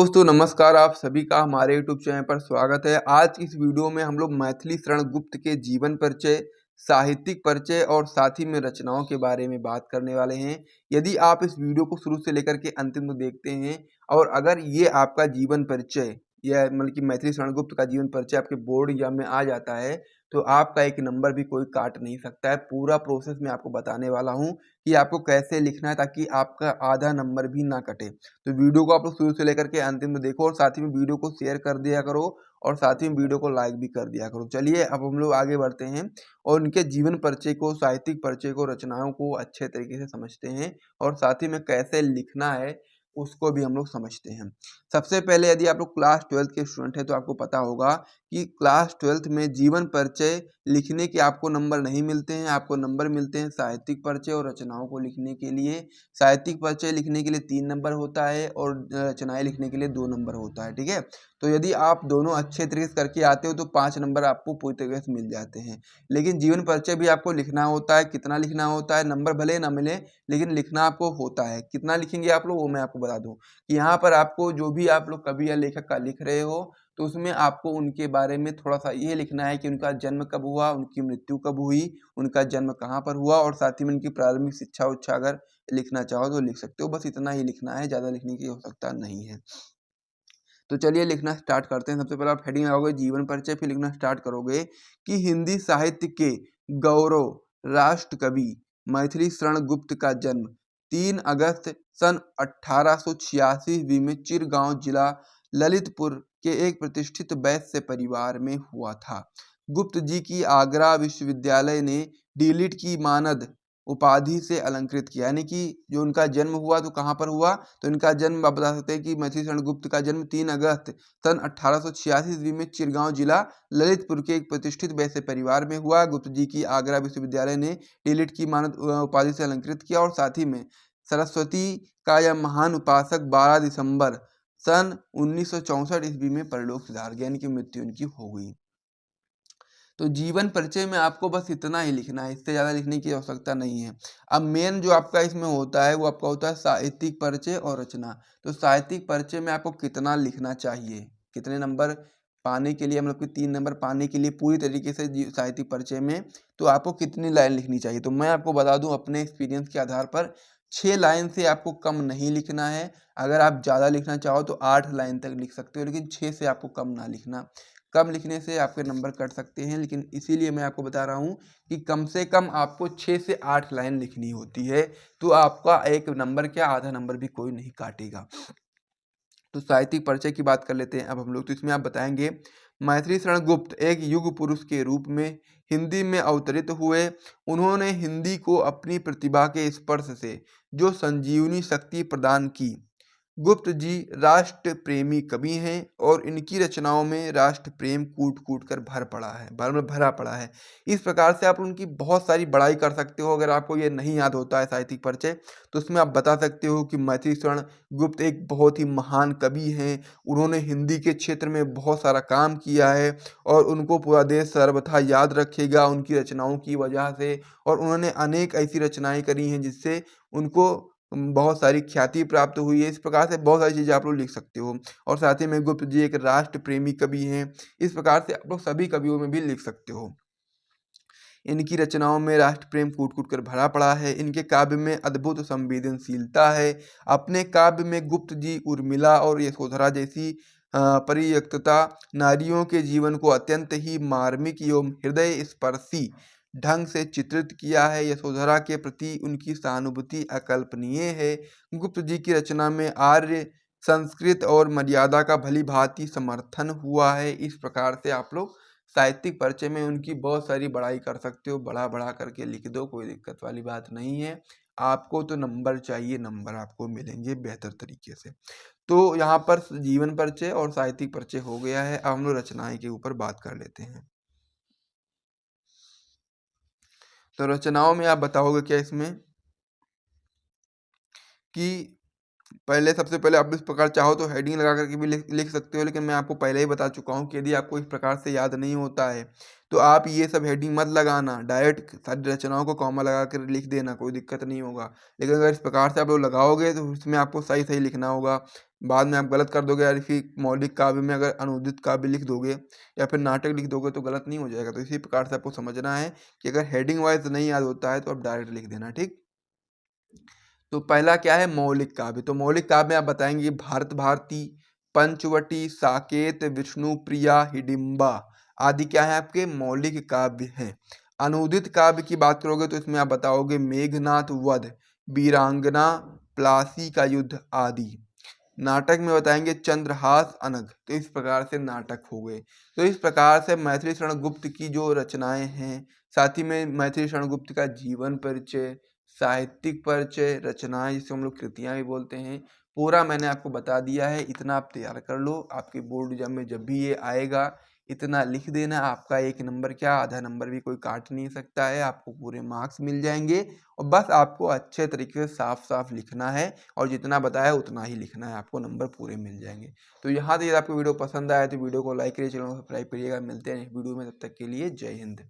दोस्तों नमस्कार, आप सभी का हमारे यूट्यूब चैनल पर स्वागत है। आज इस वीडियो में हम लोग मैथिली शरण गुप्त के जीवन परिचय, साहित्यिक परिचय और साथ ही में रचनाओं के बारे में बात करने वाले हैं। यदि आप इस वीडियो को शुरू से लेकर के अंतिम तक देखते हैं और अगर ये आपका जीवन परिचय या मतलब कि मैथिली शरण गुप्त का जीवन परिचय आपके बोर्ड एग्जाम में आ जाता है तो आपका एक नंबर भी कोई काट नहीं सकता है। पूरा प्रोसेस मैं आपको बताने वाला हूँ कि आपको कैसे लिखना है ताकि आपका आधा नंबर भी ना कटे। तो वीडियो को आप लोग शुरू से लेकर के अंतिम में देखो और साथ ही में वीडियो को शेयर कर दिया करो और साथ ही में वीडियो को लाइक भी कर दिया करो। चलिए अब हम लोग आगे बढ़ते हैं और उनके जीवन परिचय को, साहित्यिक परिचय को, रचनाओं को अच्छे तरीके से समझते हैं और साथ ही में कैसे लिखना है उसको भी हम लोग समझते हैं। सबसे पहले यदि आप लोग क्लास 12th के स्टूडेंट हैं तो आपको पता होगा कि क्लास 12th में जीवन परिचय लिखने के आपको नंबर नहीं मिलते हैं, आपको नंबर मिलते हैं साहित्यिक परिचय और रचनाओं को लिखने के लिए। साहित्यिक परिचय लिखने के लिए 3 नंबर होता है और रचनाएं लिखने के लिए 2 नंबर होता है, ठीक है। तो यदि आप दोनों अच्छे तरीके से करके आते हो तो 5 नंबर आपको पूरी तरीके से मिल जाते हैं। लेकिन जीवन परिचय भी आपको लिखना होता है। कितना लिखना होता है, नंबर भले ना मिले लेकिन लिखना आपको होता है। कितना लिखेंगे आप लोग वो मैं आपको बता दूं कि यहाँ पर आपको जो भी आप लोग कवि या लेखक का लिख रहे हो तो उसमें आपको उनके बारे में थोड़ा सा ये लिखना है कि उनका जन्म कब हुआ, उनकी मृत्यु कब हुई, उनका जन्म कहाँ पर हुआ और साथ ही में उनकी प्रारंभिक शिक्षा उच्छा अगर लिखना चाहो तो लिख सकते हो। बस इतना ही लिखना है, ज़्यादा लिखने की आवश्यकता नहीं है। तो चलिए लिखना स्टार्ट करते हैं। सबसे पहले आप हेडिंग लगाओगे जीवन परिचय, फिर लिखना स्टार्ट करोगे कि हिंदी साहित्य के गौरव राष्ट्र कवि मैथिली शरण गुप्त का जन्म 3 अगस्त सन 1886 ईस्वी में चिरगांव जिला ललितपुर के एक प्रतिष्ठित वैश्य परिवार में हुआ था। गुप्त जी की आगरा विश्वविद्यालय ने डीलिट की मानद उपाधि से अलंकृत किया। यानी कि जो उनका जन्म हुआ तो कहाँ पर हुआ, तो इनका जन्म आप बता सकते हैं कि मैथिली शरण गुप्त का जन्म 3 अगस्त सन 1886 ईस्वी में चिरगांव जिला ललितपुर के एक प्रतिष्ठित वैश्य परिवार में हुआ। गुप्त जी की आगरा विश्वविद्यालय ने डीलिट की मानद उपाधि से अलंकृत किया और साथ ही में सरस्वती का यह महान उपासक 12 दिसंबर सन 1964 ईस्वी में परलोक सिधार गया, यानी कि मृत्यु उनकी हो गई। तो जीवन परिचय में आपको बस इतना ही लिखना है, इससे ज़्यादा लिखने की आवश्यकता नहीं है। अब मेन जो आपका इसमें होता है वो आपका होता है साहित्यिक परिचय और रचना। तो साहित्यिक परिचय में आपको कितना लिखना चाहिए, कितने नंबर पाने के लिए, मतलब कि 3 नंबर पाने के लिए पूरी तरीके से साहित्यिक परिचय में तो आपको कितनी लाइन लिखनी चाहिए। तो मैं आपको बता दूं अपने एक्सपीरियंस के आधार पर 6 लाइन से आपको कम नहीं लिखना है। अगर आप ज़्यादा लिखना चाहो तो 8 लाइन तक लिख सकते हो, लेकिन 6 से आपको कम ना लिखना। कम लिखने से आपके नंबर कट सकते हैं, लेकिन इसीलिए मैं आपको बता रहा हूँ कि कम से कम आपको 6 से 8 लाइन लिखनी होती है। तो आपका एक नंबर क्या आधा नंबर भी कोई नहीं काटेगा। तो साहित्यिक परिचय की बात कर लेते हैं अब हम लोग। तो इसमें आप बताएंगे मैथिली शरण गुप्त एक युग पुरुष के रूप में हिंदी में अवतरित हुए। उन्होंने हिंदी को अपनी प्रतिभा के स्पर्श से जो संजीवनी शक्ति प्रदान की। गुप्त जी राष्ट्र प्रेमी कवि हैं और इनकी रचनाओं में राष्ट्र प्रेम कूट कूट कर भरा पड़ा है। इस प्रकार से आप उनकी बहुत सारी बड़ाई कर सकते हो। अगर आपको ये नहीं याद होता है साहित्यिक परिचय तो उसमें आप बता सकते हो कि मैथिली शरण गुप्त एक बहुत ही महान कवि हैं। उन्होंने हिंदी के क्षेत्र में बहुत सारा काम किया है और उनको पूरा देश सर्वथा याद रखेगा उनकी रचनाओं की वजह से। और उन्होंने अनेक ऐसी रचनाएं करी हैं जिससे उनको बहुत सारी ख्याति प्राप्त हुई है। इस प्रकार से बहुत सारी चीज़ें आप लोग लिख सकते हो। और साथ ही में गुप्त जी एक राष्ट्र प्रेमी कवि हैं। इस प्रकार से आप लोग सभी कवियों में भी लिख सकते हो। इनकी रचनाओं में राष्ट्र प्रेम कूट कूट कर भरा पड़ा है। इनके काव्य में अद्भुत संवेदनशीलता है। अपने काव्य में गुप्त जी उर्मिला और यशोधरा जैसी परित्यक्ता नारियों के जीवन को अत्यंत ही मार्मिक एवं हृदय स्पर्शी ढंग से चित्रित किया है। यशोधरा के प्रति उनकी सहानुभूति अकल्पनीय है। गुप्त जी की रचना में आर्य संस्कृत और मर्यादा का भली भांति समर्थन हुआ है। इस प्रकार से आप लोग साहित्यिक परिचय में उनकी बहुत सारी बड़ाई कर सकते हो। बढ़ा करके लिख दो, कोई दिक्कत वाली बात नहीं है। आपको तो नंबर चाहिए, नंबर आपको मिलेंगे बेहतर तरीके से। तो यहाँ पर जीवन परिचय और साहित्यिक परिचय हो गया है। अब हम लोग रचनाएं के ऊपर बात कर लेते हैं। तो रचनाओं में आप बताओगे क्या इसमें कि पहले सबसे पहले आप इस प्रकार चाहो तो हेडिंग लगा करके भी लिख सकते हो, लेकिन मैं आपको पहले ही बता चुका हूँ कि यदि आपको इस प्रकार से याद नहीं होता है तो आप ये सब हेडिंग मत लगाना, डायरेक्ट सारी रचनाओं को कॉमा लगा कर लिख देना, कोई दिक्कत नहीं होगा। लेकिन अगर इस प्रकार से आप लोग लगाओगे तो उसमें आपको सही सही लिखना होगा। बाद में आप गलत कर दोगे, यार फिर मौलिक काव्य में अगर अनुदित काव्य लिख दोगे या फिर नाटक लिख दोगे तो गलत नहीं हो जाएगा। तो इसी प्रकार से आपको समझना है कि अगर हेडिंग वाइज नहीं याद होता है तो आप डायरेक्ट लिख देना, ठीक। तो पहला क्या है, मौलिक काव्य। तो मौलिक काव्य में आप बताएंगे भारत भारती, पंचवटी, साकेत, विष्णुप्रिया, हिडिंबा आदि क्या है आपके मौलिक काव्य हैं। अनुदित काव्य की बात करोगे तो इसमें आप बताओगे मेघनाथ वध, वीरांगना, प्लासी का युद्ध आदि। नाटक में बताएंगे चंद्रहास, अनग। तो इस प्रकार से नाटक हो गए। तो इस प्रकार से मैथिली शरण गुप्त की जो रचनाएं हैं, साथ ही में मैथिली शरण गुप्त का जीवन परिचय, साहित्यिक परिचय, रचनाएं जिसे हम लोग कृतियां भी बोलते हैं, पूरा मैंने आपको बता दिया है। इतना आप तैयार कर लो, आपके बोर्ड एग्जाम में जब भी ये आएगा इतना लिख देना, आपका 1 नंबर क्या आधा नंबर भी कोई काट नहीं सकता है, आपको पूरे मार्क्स मिल जाएंगे। और बस आपको अच्छे तरीके से साफ साफ लिखना है और जितना बताया उतना ही लिखना है, आपको नंबर पूरे मिल जाएंगे। तो यहाँ तक यदि आपको वीडियो पसंद आया तो वीडियो को लाइक करिए, चैनल को सब्सक्राइब करिएगा। मिलते हैं वीडियो में, तब तक के लिए जय हिंद।